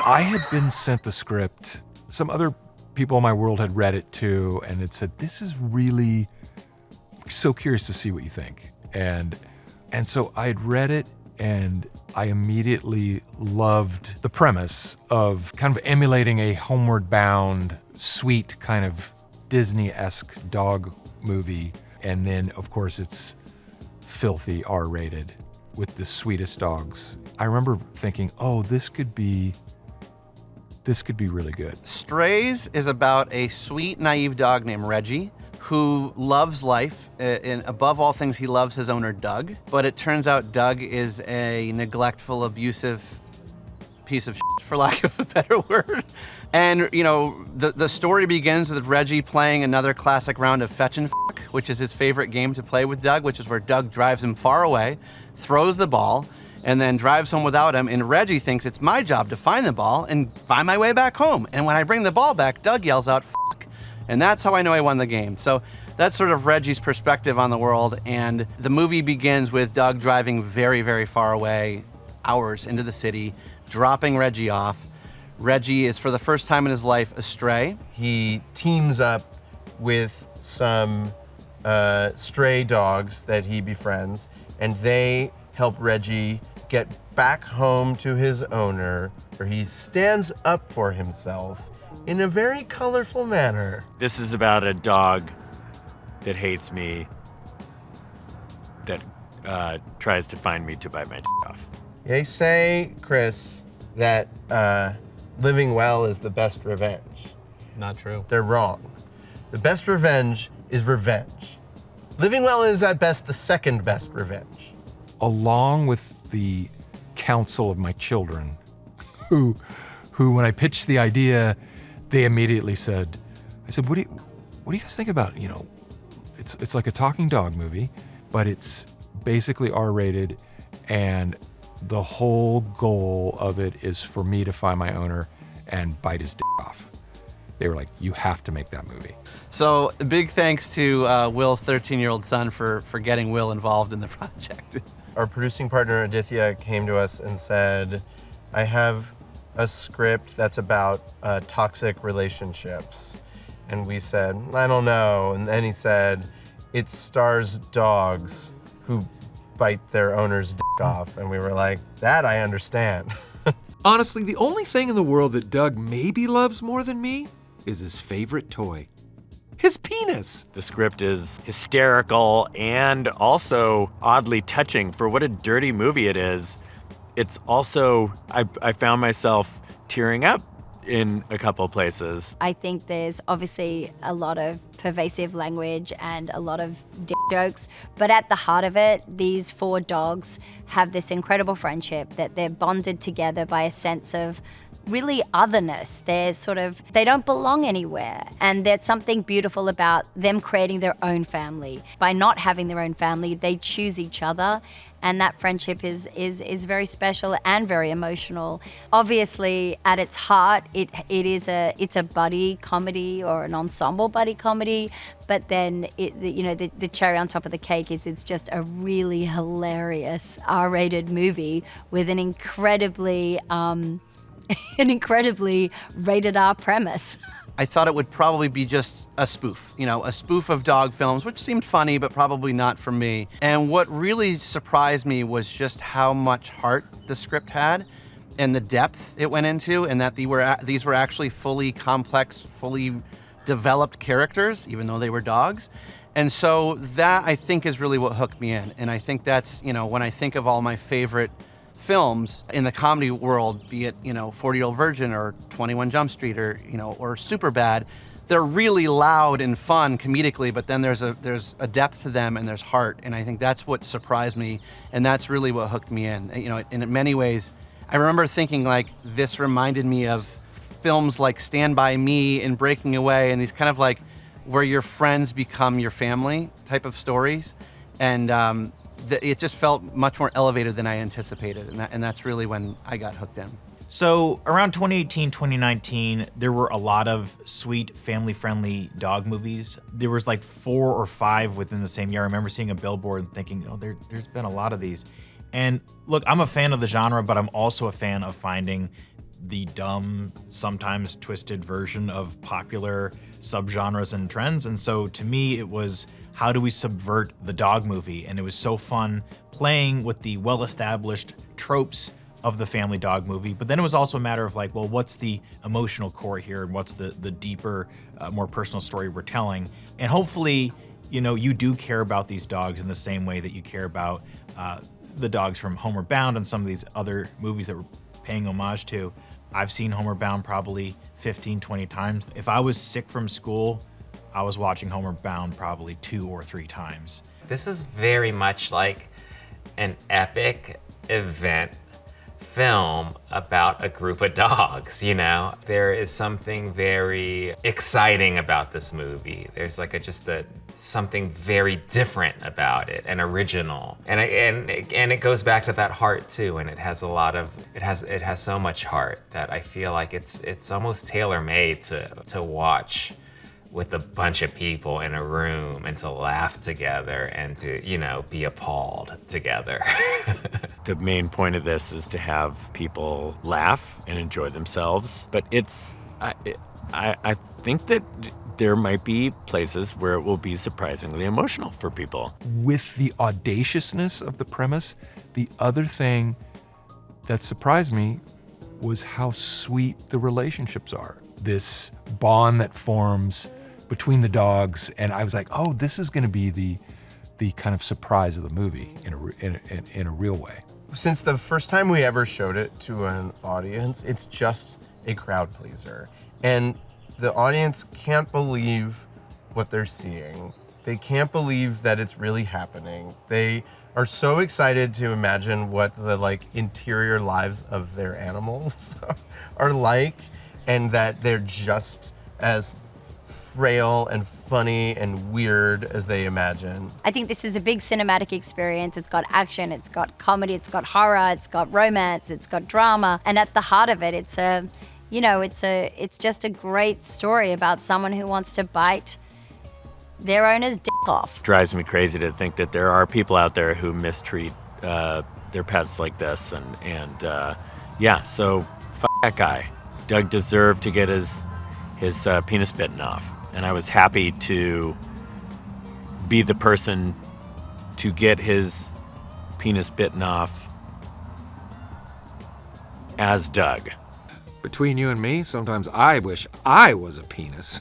I had been sent the script. Some other people in my world had read it too, and it said, this is really so curious to see what you think. And so I had read it, and I immediately loved the premise of kind of emulating a homeward bound, sweet kind of Disney-esque dog movie. And then, of course, it's filthy R-rated with the sweetest dogs. I remember thinking, oh, this could be really good. Strays is about a sweet, naive dog named Reggie who loves life, and above all things, he loves his owner, Doug. But it turns out Doug is a neglectful, abusive piece of shit, for lack of a better word. And, you know, the story begins with Reggie playing another classic round of fetch and fuck, which is his favorite game to play with Doug, which is where Doug drives him far away, throws the ball, and then drives home without him. And Reggie thinks it's my job to find the ball and find my way back home. And when I bring the ball back, Doug yells out, fuck. And that's how I know I won the game. So that's sort of Reggie's perspective on the world. And the movie begins with Doug driving very, very far away, hours into the city, dropping Reggie off. Reggie is, for the first time in his life, a stray. He teams up with some stray dogs that he befriends, and they help Reggie get back home to his owner, where he stands up for himself in a very colorful manner. This is about a dog that hates me, that tries to find me to bite my off. They say, Chris, that living well is the best revenge. Not true. They're wrong. The best revenge is revenge. Living well is at best the second best revenge. Along with the counsel of my children, who when I pitched the idea, they immediately said, what do you guys think about, you know, it's like a talking dog movie, but it's basically R-rated, and the whole goal of it is for me to find my owner and bite his dick off. They were like, you have to make that movie. So big thanks to Will's 13-year-old son for getting Will involved in the project. Our producing partner, Aditya, came to us and said, I have a script that's about toxic relationships. And we said, I don't know. And then he said, it stars dogs who bite their owner's dick off. And we were like, that I understand. Honestly, the only thing in the world that Doug maybe loves more than me is his favorite toy. His penis. The script is hysterical and also oddly touching for what a dirty movie it is. It's also, I found myself tearing up in a couple places. I think there's obviously a lot of pervasive language and a lot of dick jokes, but at the heart of it, these four dogs have this incredible friendship that they're bonded together by a sense of really otherness. They don't belong anywhere. And there's something beautiful about them creating their own family. By not having their own family, they choose each other. And that friendship is very special and very emotional. Obviously, at its heart, it's a buddy comedy or an ensemble buddy comedy. But then, the cherry on top of the cake is it's just a really hilarious R-rated movie with an incredibly rated R premise. I thought it would probably be just a spoof of dog films, which seemed funny, but probably not for me. And what really surprised me was just how much heart the script had and the depth it went into, and that these were actually fully complex, fully developed characters, even though they were dogs. And so that, I think, is really what hooked me in. And I think that's, when I think of all my favorite films in the comedy world, be it 40-Year-Old Virgin or 21 Jump Street or Superbad, they're really loud and fun comedically, but then there's a depth to them and there's heart, and I think that's what surprised me, and that's really what hooked me in. And in many ways, I remember thinking like this reminded me of films like Stand By Me and Breaking Away, and these kind of like where your friends become your family type of stories, and it just felt much more elevated than I anticipated, and that's really when I got hooked in. So around 2018, 2019, there were a lot of sweet, family-friendly dog movies. There was like 4 or 5 within the same year. I remember seeing a billboard and thinking, there's been a lot of these. And look, I'm a fan of the genre, but I'm also a fan of finding the dumb, sometimes twisted version of popular subgenres and trends. And so to me, it was, how do we subvert the dog movie? And it was so fun playing with the well-established tropes of the family dog movie. But then it was also a matter of like, well, what's the emotional core here? And what's the deeper, more personal story we're telling? And hopefully, you know, you do care about these dogs in the same way that you care about the dogs from Homeward Bound and some of these other movies that we're paying homage to. I've seen Homeward Bound probably 15, 20 times. If I was sick from school, I was watching Homeward Bound probably 2 or 3 times. This is very much like an epic event film about a group of dogs, you know? There is something very exciting about this movie. There's like something very different about it and original. And it goes back to that heart too, and it has so much heart that I feel like it's almost tailor-made to watch with a bunch of people in a room and to laugh together and to, you know, be appalled together. The main point of this is to have people laugh and enjoy themselves. But I think that there might be places where it will be surprisingly emotional for people. With the audaciousness of the premise, the other thing that surprised me was how sweet the relationships are. This bond that forms between the dogs, and I was like, oh, this is going to be the kind of surprise of the movie in a real way. Since the first time we ever showed it to an audience, it's just a crowd pleaser. And the audience can't believe what they're seeing. They can't believe that it's really happening. They are so excited to imagine what the interior lives of their animals are like, and that they're just as frail and funny and weird as they imagine. I think this is a big cinematic experience. It's got action, it's got comedy, it's got horror, it's got romance, it's got drama, and at the heart of it, it's just a great story about someone who wants to bite their owner's dick off. Drives me crazy to think that there are people out there who mistreat their pets like this, and so f that guy. Doug deserved to get his penis bitten off, and I was happy to be the person to get his penis bitten off as Doug. Between you and me, sometimes I wish I was a penis.